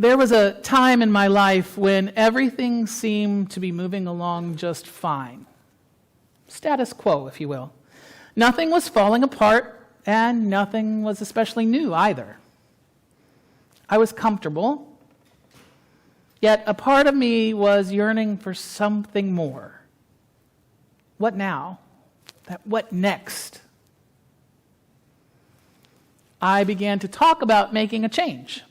There was a time in my life when everything seemed to be moving along just fine. Status quo, if you will. Nothing was falling apart, and nothing was especially new either. I was comfortable, yet a part of me was yearning for something more. What now? What next? I began to talk about making a change,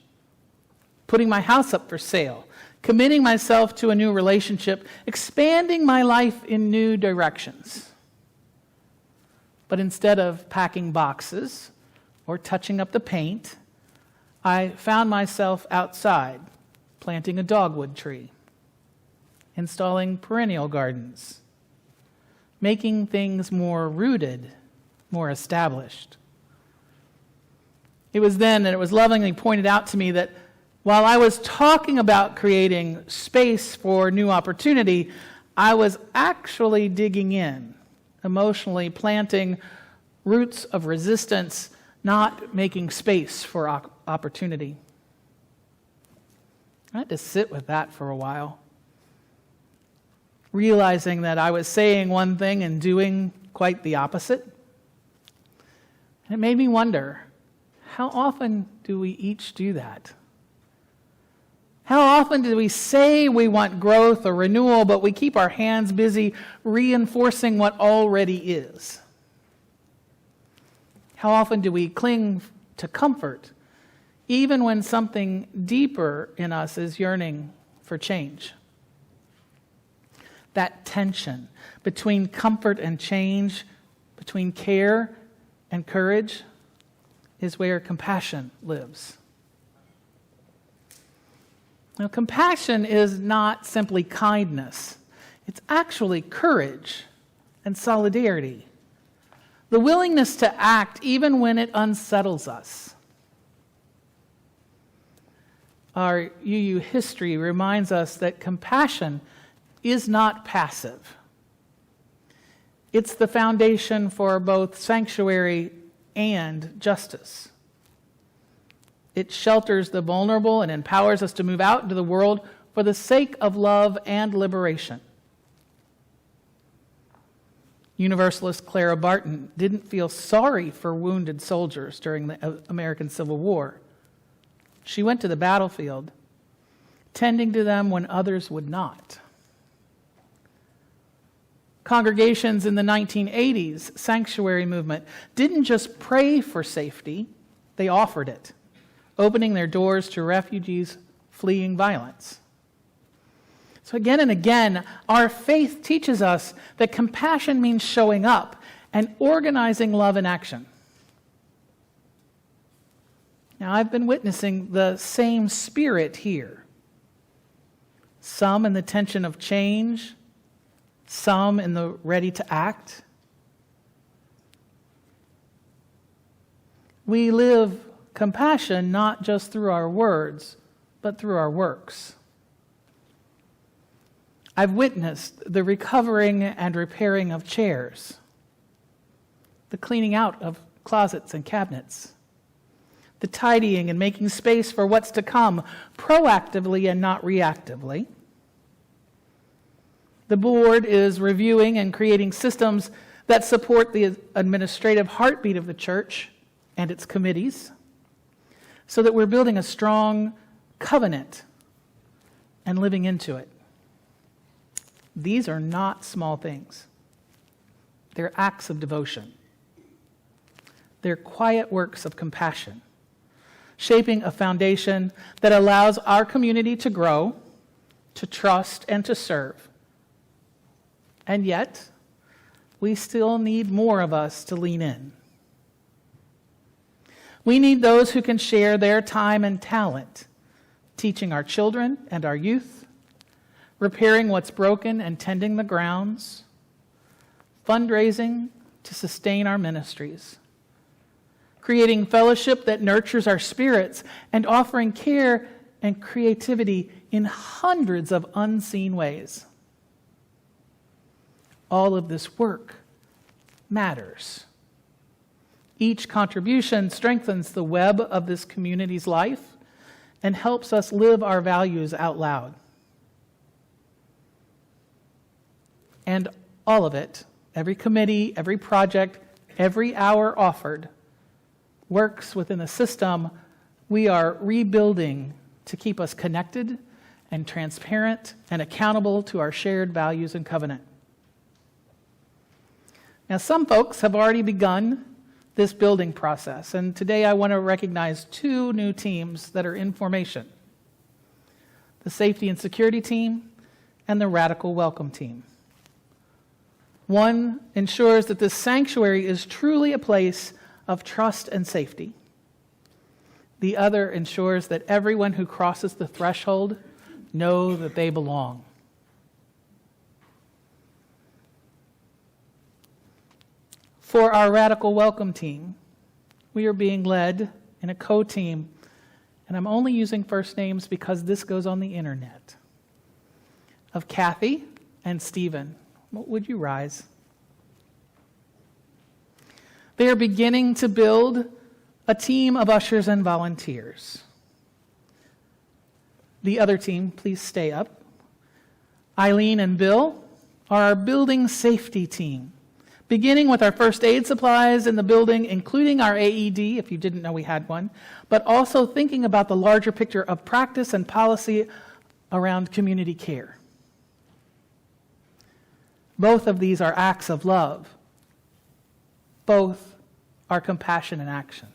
putting my house up for sale, committing myself to a new relationship, expanding my life in new directions. But instead of packing boxes or touching up the paint, I found myself outside, planting a dogwood tree, installing perennial gardens, making things more rooted, more established. It was then that it was lovingly pointed out to me that while I was talking about creating space for new opportunity, I was actually digging in, emotionally planting roots of resistance, not making space for opportunity. I had to sit with that for a while, realizing that I was saying one thing and doing quite the opposite. And it made me wonder, how often do we each do that? How often do we say we want growth or renewal, but we keep our hands busy reinforcing what already is? How often do we cling to comfort, even when something deeper in us is yearning for change? That tension between comfort and change, between care and courage, is where compassion lives. Now, compassion is not simply kindness. It's actually courage and solidarity. The willingness to act even when it unsettles us. Our UU history reminds us that compassion is not passive. It's the foundation for both sanctuary and justice. It shelters the vulnerable and empowers us to move out into the world for the sake of love and liberation. Universalist Clara Barton didn't feel sorry for wounded soldiers during the American Civil War. She went to the battlefield, tending to them when others would not. Congregations in the 1980s sanctuary movement didn't just pray for safety, they offered it, opening their doors to refugees fleeing violence. So again and again, our faith teaches us that compassion means showing up and organizing love in action. Now, I've been witnessing the same spirit here. Some in the tension of change, some in the ready to act. We live compassion not just through our words, but through our works. I've witnessed the recovering and repairing of chairs, the cleaning out of closets and cabinets, the tidying and making space for what's to come, proactively and not reactively. The board is reviewing and creating systems that support the administrative heartbeat of the church and its committees, so that we're building a strong covenant and living into it. These are not small things. They're acts of devotion. They're quiet works of compassion, shaping a foundation that allows our community to grow, to trust, and to serve. And yet, we still need more of us to lean in. We need those who can share their time and talent, teaching our children and our youth, repairing what's broken and tending the grounds, fundraising to sustain our ministries, creating fellowship that nurtures our spirits, and offering care and creativity in hundreds of unseen ways. All of this work matters. Each contribution strengthens the web of this community's life and helps us live our values out loud. And all of it, every committee, every project, every hour offered, works within a system we are rebuilding to keep us connected and transparent and accountable to our shared values and covenant. Now, some folks have already begun this building process, and today I want to recognize 2 new teams that are in formation: the Safety and Security team and the Radical Welcome team. One ensures that this sanctuary is truly a place of trust and safety. The other ensures that everyone who crosses the threshold know that they belong. For our Radical Welcome team, we are being led in a co-team, and I'm only using first names because this goes on the internet, of Kathy and Stephen. Would you rise? They are beginning to build a team of ushers and volunteers. The other team, please stay up. Eileen and Bill are our building safety team, beginning with our first aid supplies in the building, including our AED, if you didn't know we had one, but also thinking about the larger picture of practice and policy around community care. Both of these are acts of love. Both are compassion in action.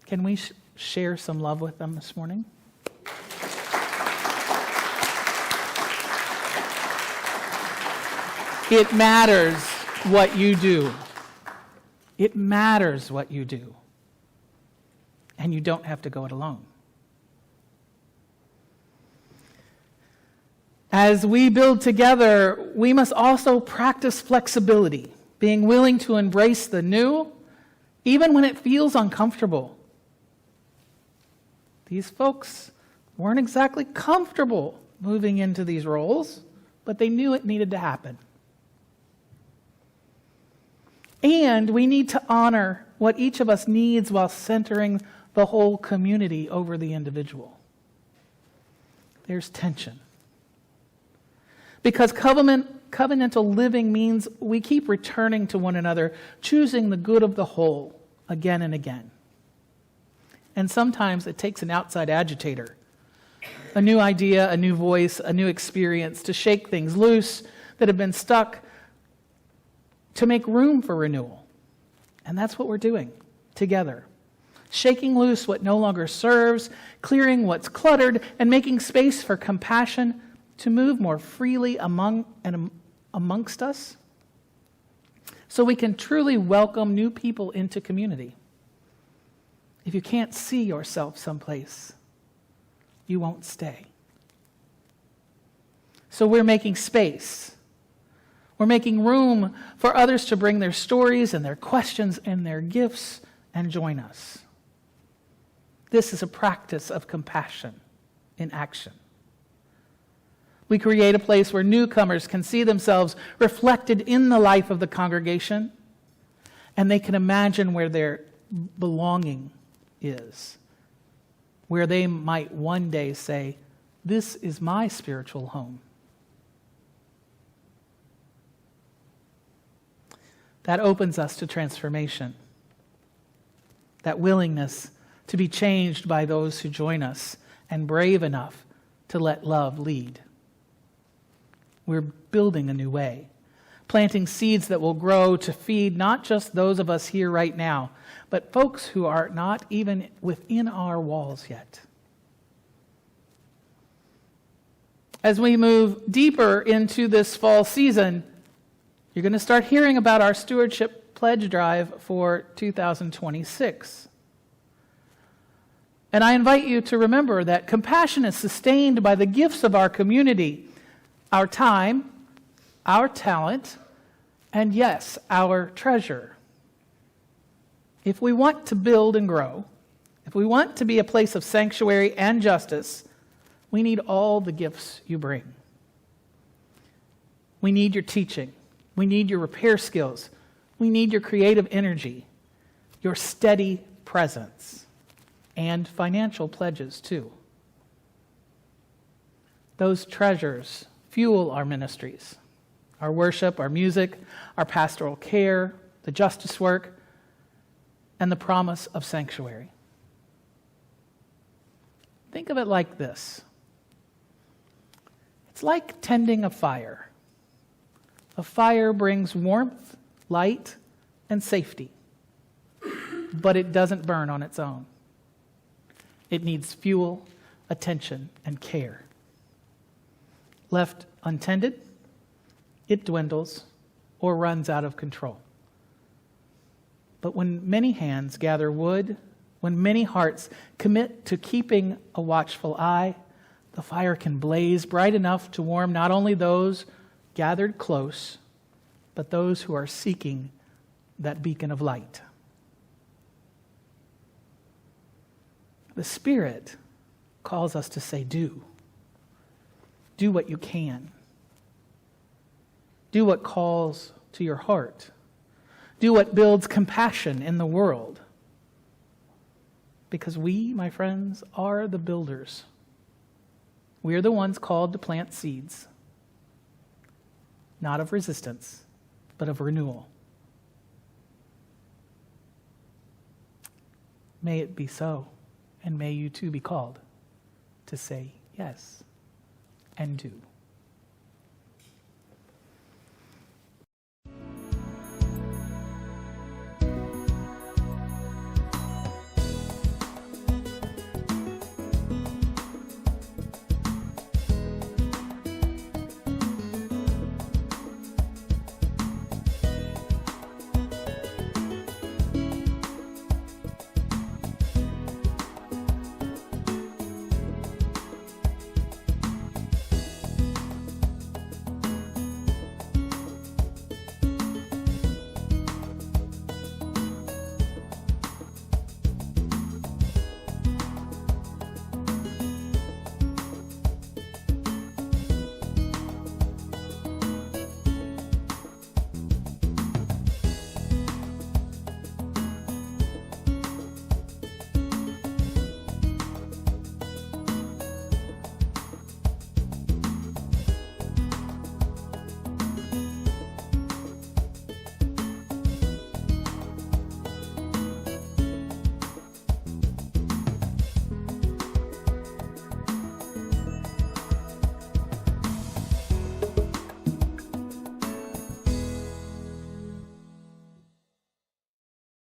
Can we share some love with them this morning? It matters what you do. It matters what you do. And you don't have to go it alone. As we build together, we must also practice flexibility, being willing to embrace the new, even when it feels uncomfortable. These folks weren't exactly comfortable moving into these roles, but they knew it needed to happen. And we need to honor what each of us needs while centering the whole community over the individual. There's tension. Because covenantal living means we keep returning to one another, choosing the good of the whole again and again. And sometimes it takes an outside agitator, a new idea, a new voice, a new experience to shake things loose that have been stuck, to make room for renewal. And that's what we're doing together. Shaking loose what no longer serves, clearing what's cluttered, and making space for compassion to move more freely amongst us, so we can truly welcome new people into community. If you can't see yourself someplace, you won't stay. So we're making space. We're making room for others to bring their stories and their questions and their gifts and join us. This is a practice of compassion in action. We create a place where newcomers can see themselves reflected in the life of the congregation, and they can imagine where their belonging is, where they might one day say, "This is my spiritual home." That opens us to transformation, that willingness to be changed by those who join us, and brave enough to let love lead. We're building a new way, planting seeds that will grow to feed not just those of us here right now, but folks who are not even within our walls yet. As we move deeper into this fall season, you're going to start hearing about our stewardship pledge drive for 2026. And I invite you to remember that compassion is sustained by the gifts of our community, our time, our talent, and yes, our treasure. If we want to build and grow, if we want to be a place of sanctuary and justice, we need all the gifts you bring. We need your teaching. We need your repair skills. We need your creative energy, your steady presence. and financial pledges too. Those treasures fuel our ministries, our worship, our music, our pastoral care, the justice work, and the promise of sanctuary. Think of it like this. It's like tending a fire. A fire brings warmth, light, and safety, but it doesn't burn on its own. It needs fuel, attention, and care. Left untended, it dwindles or runs out of control. But when many hands gather wood, when many hearts commit to keeping a watchful eye, the fire can blaze bright enough to warm not only those gathered close, but those who are seeking that beacon of light. The Spirit calls us to say, do. Do what you can. Do what calls to your heart. Do what builds compassion in the world. Because we, my friends, are the builders. We are the ones called to plant seeds, not of resistance, but of renewal. May it be so, and may you too be called to say yes and do.